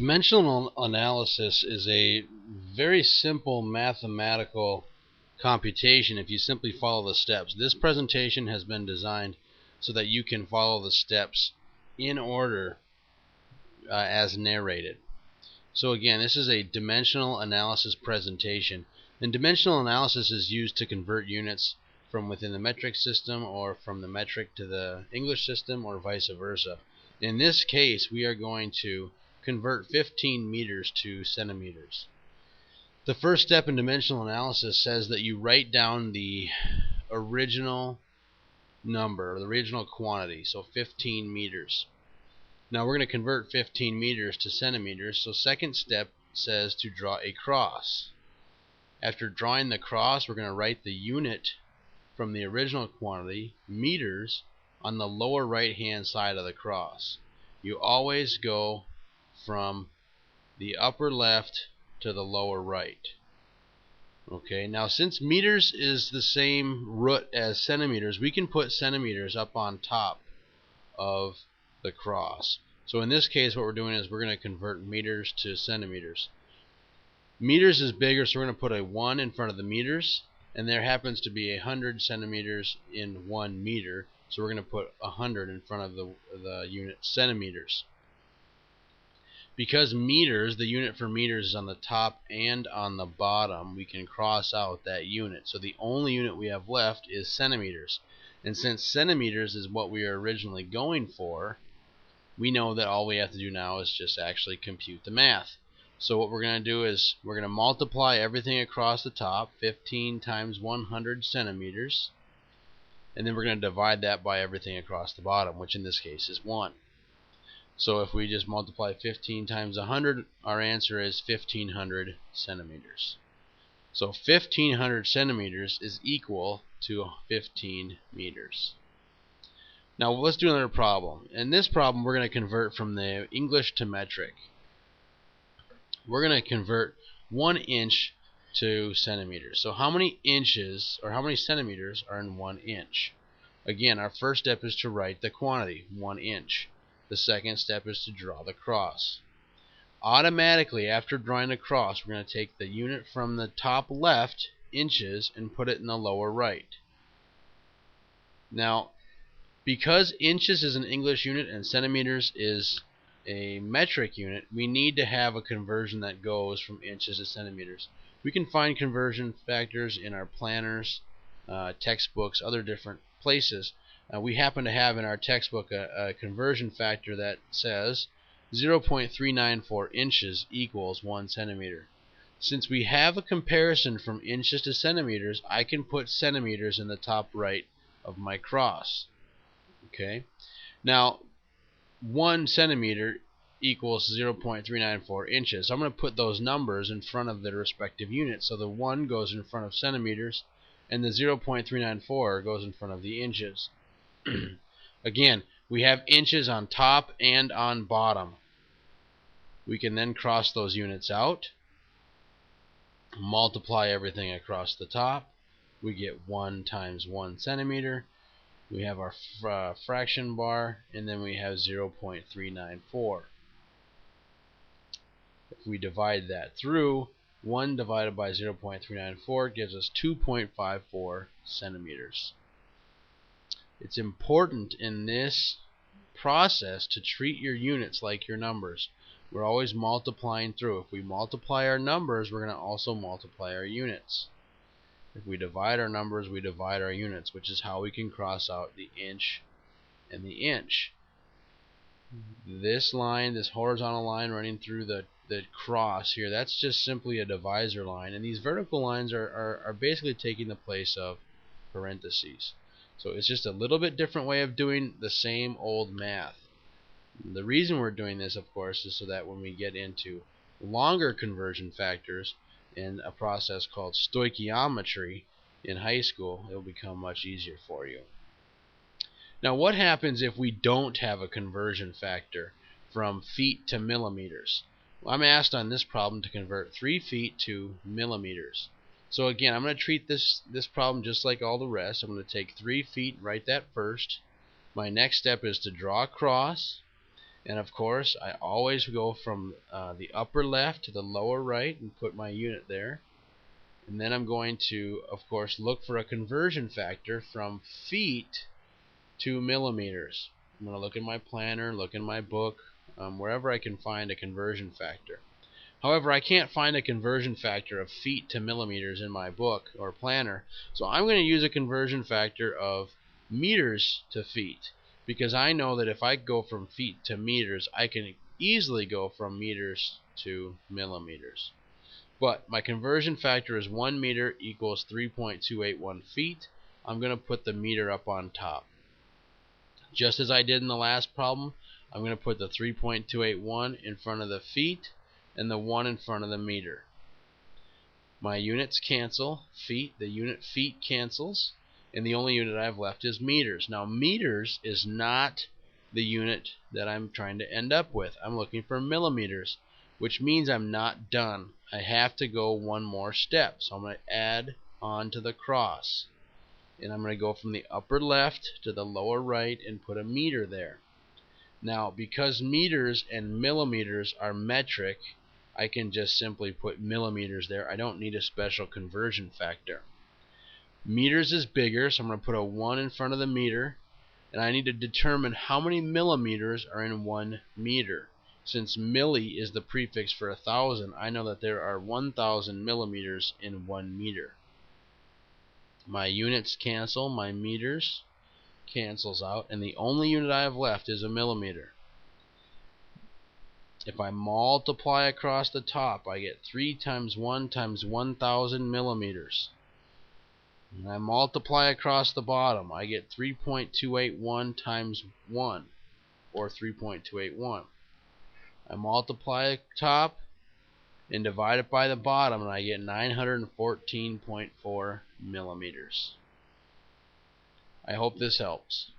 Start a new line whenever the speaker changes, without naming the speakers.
Dimensional analysis is a very simple mathematical computation if you simply follow the steps. This presentation has been designed so that you can follow the steps in order as narrated. So again, this is a dimensional analysis presentation, and dimensional analysis is used to convert units from within the metric system or from the metric to the English system or vice versa. In this case, we are going to convert 15 meters to centimeters. The first step in dimensional analysis says that you write down the original number, or the original quantity, so 15 meters. Now we're going to convert 15 meters to centimeters, so second step says to draw a cross. After drawing the cross, we're going to write the unit from the original quantity, meters, on the lower right hand side of the cross. You always go from the upper left to the lower right. Okay, now since meters is the same root as centimeters, we can put centimeters up on top of the cross. So in this case, what we're doing is we're going to convert meters to centimeters. Meters is bigger, so we're going to put a 1 in front of the meters, and there happens to be 100 centimeters in 1 meter, so we're going to put 100 in front of the unit centimeters. Because meters, the unit for meters is on the top and on the bottom, we can cross out that unit. So the only unit we have left is centimeters. And since centimeters is what we were originally going for, we know that all we have to do now is just actually compute the math. So what we're going to do is we're going to multiply everything across the top, 15 times 100 centimeters, and then we're going to divide that by everything across the bottom, which in this case is 1. So if we just multiply 15 times 100, our answer is 1500 centimeters. So 1500 centimeters is equal to 15 meters. Now let's do another problem. In this problem, we're going to convert from the English to metric. We're going to convert 1 inch to centimeters. So how many inches or how many centimeters are in 1 inch? Again, our first step is to write the quantity, 1 inch. The second step is to draw the cross. Automatically, after drawing the cross, we're going to take the unit from the top left, inches, and put it in the lower right. Now, because inches is an English unit and centimeters is a metric unit, we need to have a conversion that goes from inches to centimeters. We can find conversion factors in our planners, textbooks, other different places. We happen to have in our textbook a conversion factor that says 0.394 inches equals 1 centimeter. Since we have a comparison from inches to centimeters, I can put centimeters in the top right of my cross. Okay. Now, 1 centimeter equals 0.394 inches. So I'm going to put those numbers in front of their respective units. So the 1 goes in front of centimeters, and the 0.394 goes in front of the inches. Again, we have inches on top and on bottom. We can then cross those units out, multiply everything across the top. We get 1 times 1 centimeter. We have our fraction bar, and then we have 0.394. If we divide that through, 1 divided by 0.394 gives us 2.54 centimeters. It's important in this process to treat your units like your numbers. We're always multiplying through. If we multiply our numbers, we're going to also multiply our units. If we divide our numbers, we divide our units, which is how we can cross out the inch and the inch. This line, this horizontal line running through the cross here, that's just simply a divisor line. And these vertical lines are basically taking the place of parentheses. So it's just a little bit different way of doing the same old math. The reason we're doing this, of course, is so that when we get into longer conversion factors in a process called stoichiometry in high school, it will become much easier for you. Now, what happens if we don't have a conversion factor from feet to millimeters? Well, I'm asked on this problem to convert 3 feet to millimeters. So again, I'm going to treat this problem just like all the rest. I'm going to take 3 feet, write that first. My next step is to draw a cross. And of course, I always go from the upper left to the lower right and put my unit there. And then I'm going to, of course, look for a conversion factor from feet to millimeters. I'm going to look in my planner, look in my book, wherever I can find a conversion factor. However, I can't find a conversion factor of feet to millimeters in my book or planner, so I'm going to use a conversion factor of meters to feet, because I know that if I go from feet to meters, I can easily go from meters to millimeters. But my conversion factor is 1 meter equals 3.281 feet. I'm going to put the meter up on top. Just as I did in the last problem, I'm going to put the 3.281 in front of the feet and the 1 in front of the meter. My units cancel. The unit feet cancels, and the only unit I have left is meters. Now, meters is not the unit that I'm trying to end up with. I'm looking for millimeters, which means I'm not done. I have to go one more step. So I'm going to add on to the cross, and I'm going to go from the upper left to the lower right and put a meter there. Now, because meters and millimeters are metric, I can just simply put millimeters there. I don't need a special conversion factor. Meters is bigger, so I'm going to put a 1 in front of the meter, and I need to determine how many millimeters are in 1 meter. Since milli is the prefix for 1,000, I know that there are 1,000 millimeters in 1 meter. My units cancel, my meters cancels out, and the only unit I have left is a millimeter. If I multiply across the top, I get 3 times 1 times 1,000 millimeters. And I multiply across the bottom, I get 3.281 times 1, or 3.281. I multiply the top and divide it by the bottom, and I get 914.4 millimeters. I hope this helps.